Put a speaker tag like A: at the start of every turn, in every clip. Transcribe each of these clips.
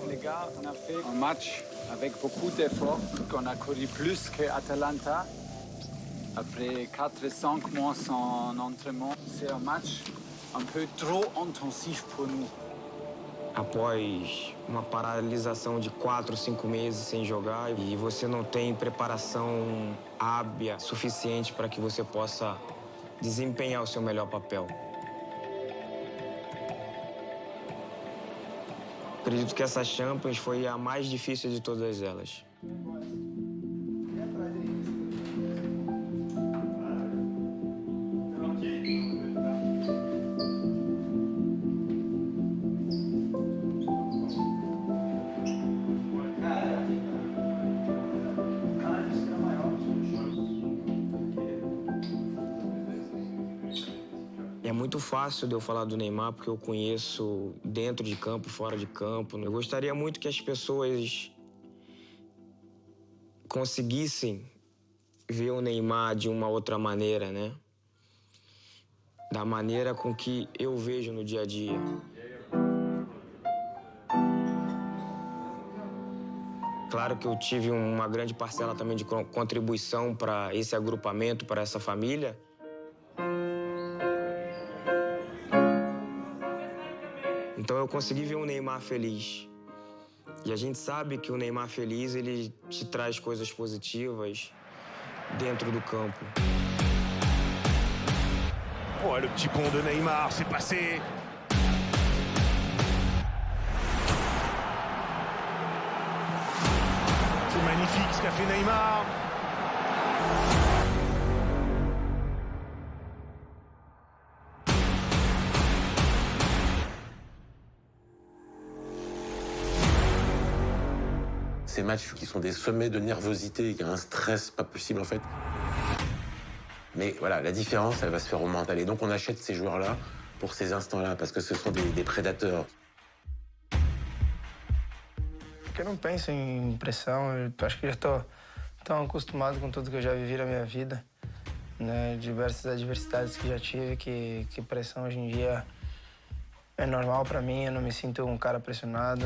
A: Les gars, on a fait un match avec beaucoup d'efforts, qu'on a couru plus qu'Atalanta. Après 4 et 5 mois sans entraînement, c'est un match un peu trop intensif pour nous.
B: Após uma paralisação de 4, 5 meses sem jogar e você não tem preparação hábil suficiente para que você possa desempenhar o seu melhor papel. Acredito que essa Champions foi a mais difícil de todas elas. É muito fácil de eu falar do Neymar porque eu conheço dentro de campo, fora de campo. Eu gostaria muito que as pessoas conseguissem ver o Neymar de uma outra maneira, né? Da maneira com que eu vejo no dia a dia. Claro que eu tive uma grande parcela também de contribuição para esse agrupamento, para essa família. Então eu consegui ver o Neymar feliz. E a gente sabe que o Neymar feliz, ele te traz coisas positivas dentro do campo.
C: Oh, le petit pont de Neymar, c'est passé. C'est magnifique ce qu'a fait Neymar.
D: Ces matchs qui sont des sommets de nervosité, il y a un stress pas possible en fait. Mais voilà, la différence, elle va se faire au mental. Et donc on achète ces joueurs-là pour ces instants-là, parce que ce sont des prédateurs.
E: Eu não penso em pressão, eu acho que já estou tão acostumado com tudo que eu já vivi na minha vida, né? Diversas adversidades que já tive, que pressão hoje em dia é normal para mim, eu não me sinto um cara pressionado.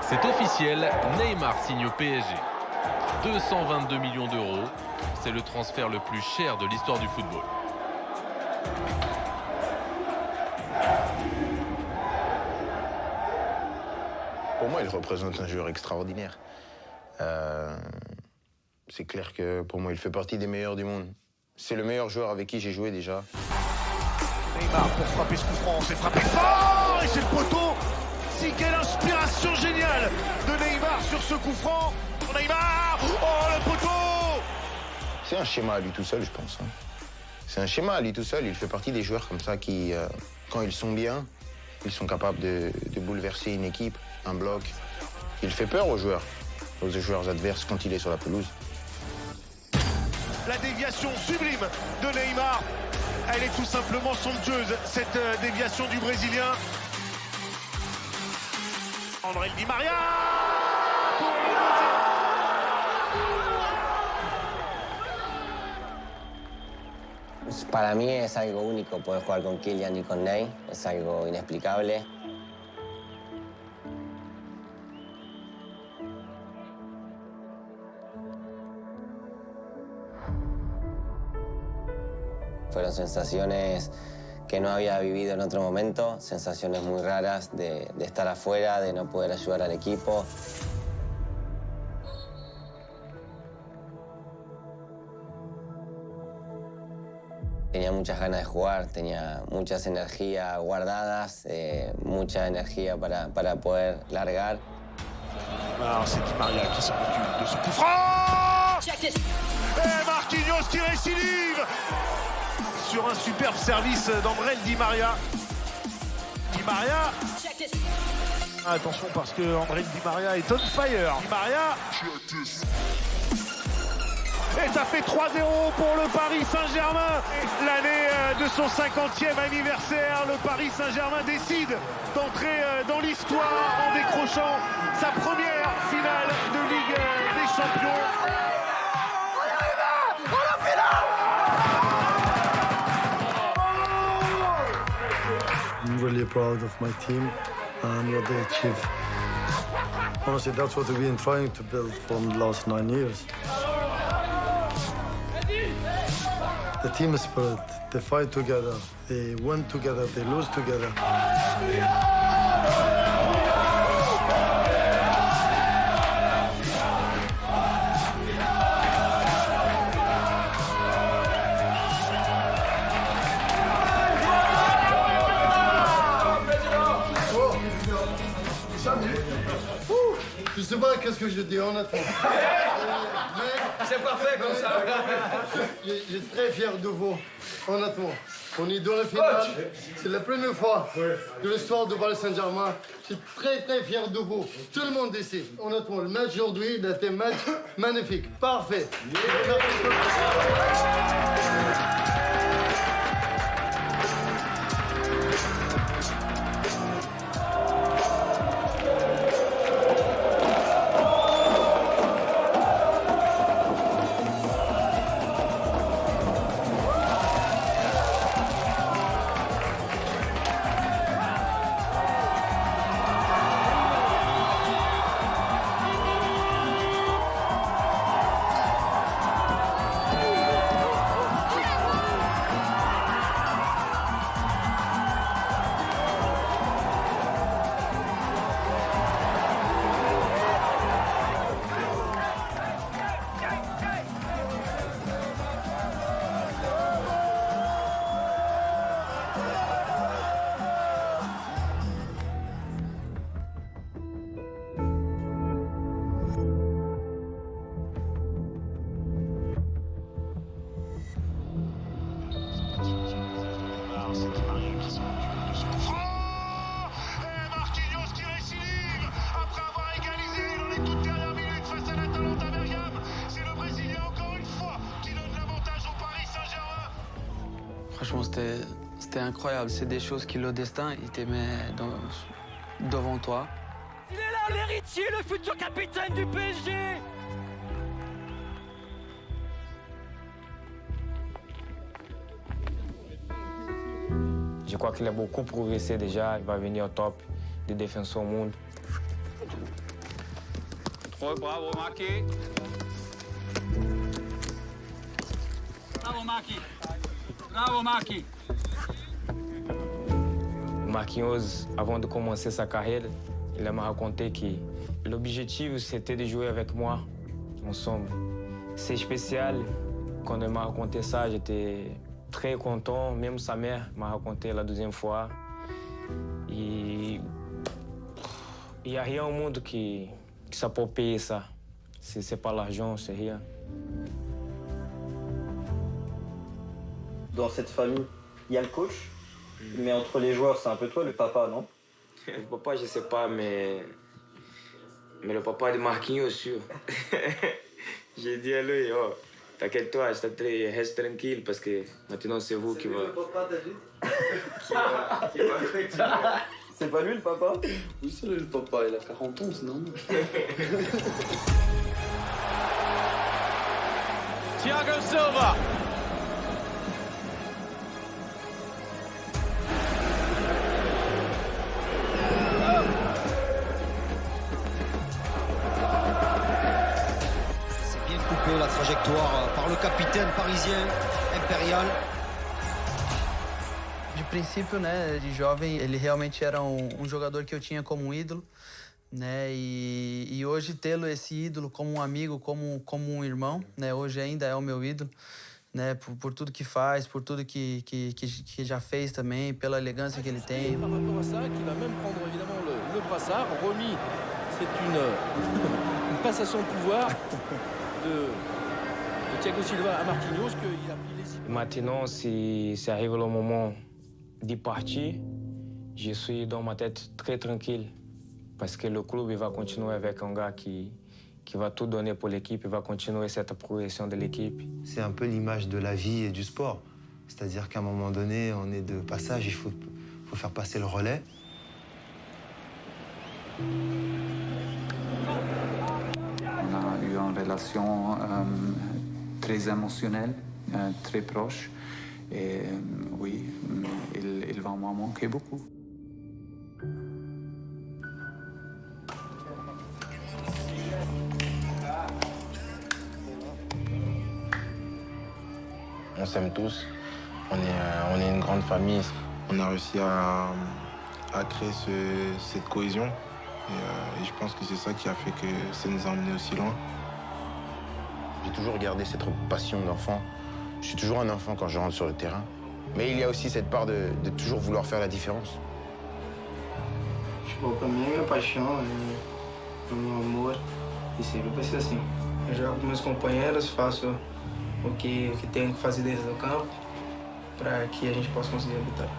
F: C'est officiel, Neymar signe au PSG. 222 millions d'euros, c'est le transfert le plus cher de l'histoire du football.
G: Pour moi, il représente un joueur extraordinaire. C'est clair que pour moi, il fait partie des meilleurs du monde. C'est le meilleur joueur avec qui j'ai joué déjà.
C: Neymar pour frapper ce coup franc, c'est frappé fort et c'est le poteau. Si, quelle inspiration géniale de Neymar sur ce coup franc. Neymar, oh le poteau.
G: C'est un schéma à lui tout seul, je pense. C'est un schéma à lui tout seul. Il fait partie des joueurs comme ça qui, quand ils sont bien, ils sont capables de bouleverser une équipe, un bloc. Il fait peur aux joueurs adverses quand il est sur la pelouse.
C: La déviation sublime de Neymar, elle est tout simplement somptueuse, cette déviation du Brésilien. André Di Maria.
H: Para mí es algo único poder jugar con Kylian y con Ney, es algo inexplicable. Fueron sensaciones que no había vivido en otro momento, sensaciones muy raras de estar afuera, de no poder ayudar al equipo. Tenía muchas ganas de jugar, tenía muchas energías guardadas, mucha energía para poder largar.
C: C'est Di Maria qui s'en occupe de ce coup franc. Et Marquinhos qui récidive sur un superbe service d'André Di Maria. Di Maria. Attention parce que André Di Maria est on fire. Di Maria. Et ça fait 3-0 pour le Paris Saint-Germain. L'année de son 50e anniversaire, le Paris Saint-Germain décide d'entrer dans l'histoire en décrochant sa première finale
I: really proud of my team and what they achieved. Honestly, that's what we've been trying to build from the last 9 years. The team spirit, they fight together, they win together, they lose together. Je sais pas qu'est-ce que je dis honnêtement.
J: C'est parfait comme ça.
I: Je suis très fier de vous, honnêtement. On est dans la finale. C'est la première fois de l'histoire de Paris Saint-Germain. Je suis très fier de vous. Tout le monde ici. Honnêtement, le match aujourd'hui, il a été un match magnifique. Parfait.
K: Franchement, c'était incroyable. C'est des choses qui, le destin, il te met devant toi.
J: Il est là, l'héritier, le futur capitaine du PSG.
B: Je crois qu'il a beaucoup progressé déjà. Il va venir au top des défenseurs au monde.
A: Trop bravo, Marquis. Bravo, Marquis. Bravo, Marquis.
B: Marquinhos, avant de commencer sa carrière, il m'a raconté que l'objectif, c'était de jouer avec moi ensemble. C'est spécial. Quand il m'a raconté ça, j'étais très content. Même sa mère m'a raconté la deuxième fois. Et il n'y a rien au monde qui ça peut payer ça. C'est pas l'argent, c'est rien.
L: Dans cette famille, il y a le coach, mais entre les joueurs, c'est un peu toi le papa, non?
B: Le papa, je sais pas, mais le papa de Marquinhos, sûr. J'ai dit à lui, oh, t'inquiète-toi, reste tranquille, parce que maintenant c'est vous qui va...
L: C'est le papa, t'as dit? C'est pas lui le papa?
K: Oui, c'est lui le papa, il a 40 ans, c'est normal.
C: Thiago Silva.
J: C'est bien coupé la trajectoire par le capitaine parisien impérial.
K: De princípio, né, de jovem, ele realmente era jogador que eu tinha como ídolo, né, e hoje tê-lo esse ídolo como um amigo, como um irmão, né, hoje ainda é o meu ídolo, né, por tudo que faz, por tudo que já fez também, pela elegância que ele tem.
F: Par rapport à ça, qui va même prendre évidemment le brassard, remis, c'est une passation de pouvoir de Thiago Silva à Marquinhos, qu'il a pris les...
B: Maintenant, si arrive le moment de partir, je suis dans ma tête très tranquille parce que le club il va continuer avec un gars qui va tout donner pour l'équipe, il va continuer cette progression de l'équipe.
G: C'est un peu l'image de la vie et du sport. C'est-à-dire qu'à un moment donné, on est de passage, il faut faire passer le relais.
A: On a eu une relation très émotionnelle, très proche. Et oui, il va m'en manquer beaucoup.
G: on s'aime tous. On est une grande famille.
M: On a réussi à créer cette cohésion. Et je pense que c'est ça qui a fait que ça nous a emmenés aussi loin.
G: J'ai toujours gardé cette passion d'enfant. Je suis toujours un enfant quand je rentre sur le terrain. Mais il y a aussi cette part de toujours vouloir faire la différence.
E: Futebol para mim é minha paixão, é meu amor e sempre vai ser assim. Eu jogo com meus companheiros, faço o que tenho que fazer dentro do campo para que a gente possa conseguir a vitória.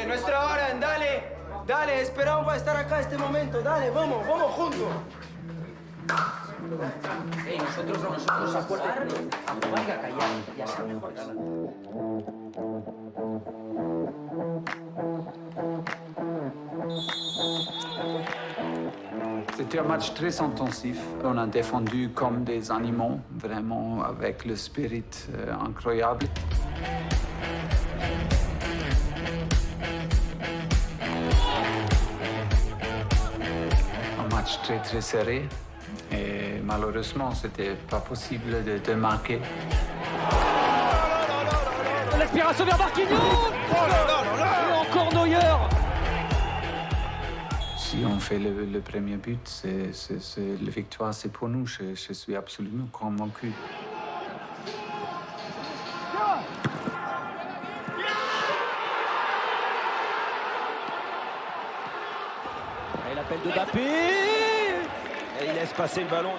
J: Nuestra hora, dale, dale, esperamos para estar acá este momento, dale, vamos juntos. Nosotros a jugar y a callar, ya sea mejor.
A: C'était un match très intensif. On a défendu comme des animaux, vraiment avec le spirit incroyable. Un match très serré. Et malheureusement, c'était pas possible de marquer.
J: L'aspiration vers Marquinhos. Et encore Neuer.
A: Si on fait le premier but, la victoire, c'est pour nous. Je suis absolument convaincu.
J: Et l'appel de Mbappé. Et il laisse passer le ballon.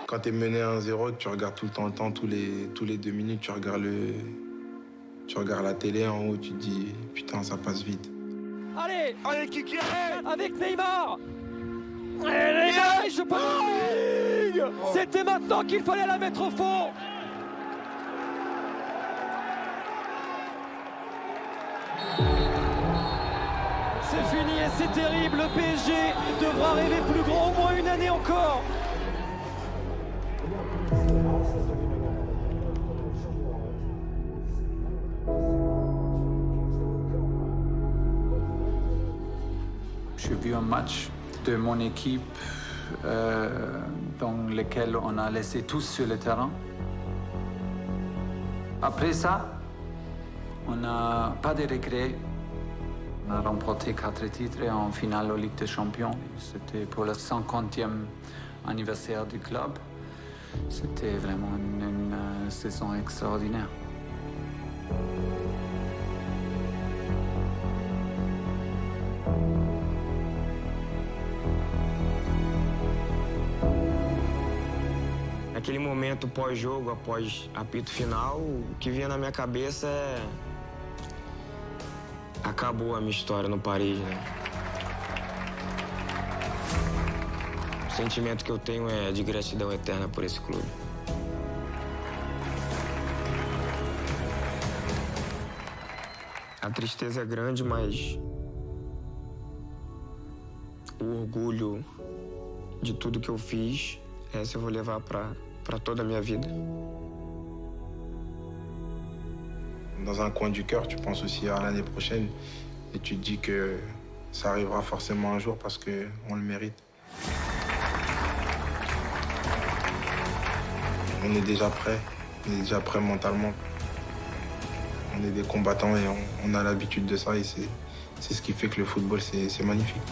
M: Quand tu es mené 1-0, tu regardes tout le temps, tous les 2 minutes, tu regardes la télé en haut, tu te dis putain, ça passe vite.
J: Allez, Kiki avec Neymar. Et Neymar, je pense. C'était maintenant qu'il fallait la mettre au fond. C'est fini et c'est terrible. Le PSG devra rêver plus grand, au moins une année encore.
A: J'ai vu un match de mon équipe dans lequel on a laissé tous sur le terrain. Après ça, on n'a pas de regrets. On a remporté 4 titres en finale de Ligue des Champions. C'était pour le 50e anniversaire du club. C'était vraiment une saison extraordinaire.
B: Naquele momento pós-jogo, após apito final, o que vinha na minha cabeça é... Acabou a minha história no Paris, né? O sentimento que eu tenho é de gratidão eterna por esse clube. A tristeza é grande, mas o orgulho de tudo que eu fiz, essa eu vou levar para toda a minha vida.
M: Dans un coin du cœur, tu penses aussi à l'année prochaine et tu te dis que ça arrivera forcément un jour parce qu'on le mérite. On est déjà prêt mentalement. On est des combattants et on a l'habitude de ça et c'est ce qui fait que le football, c'est magnifique.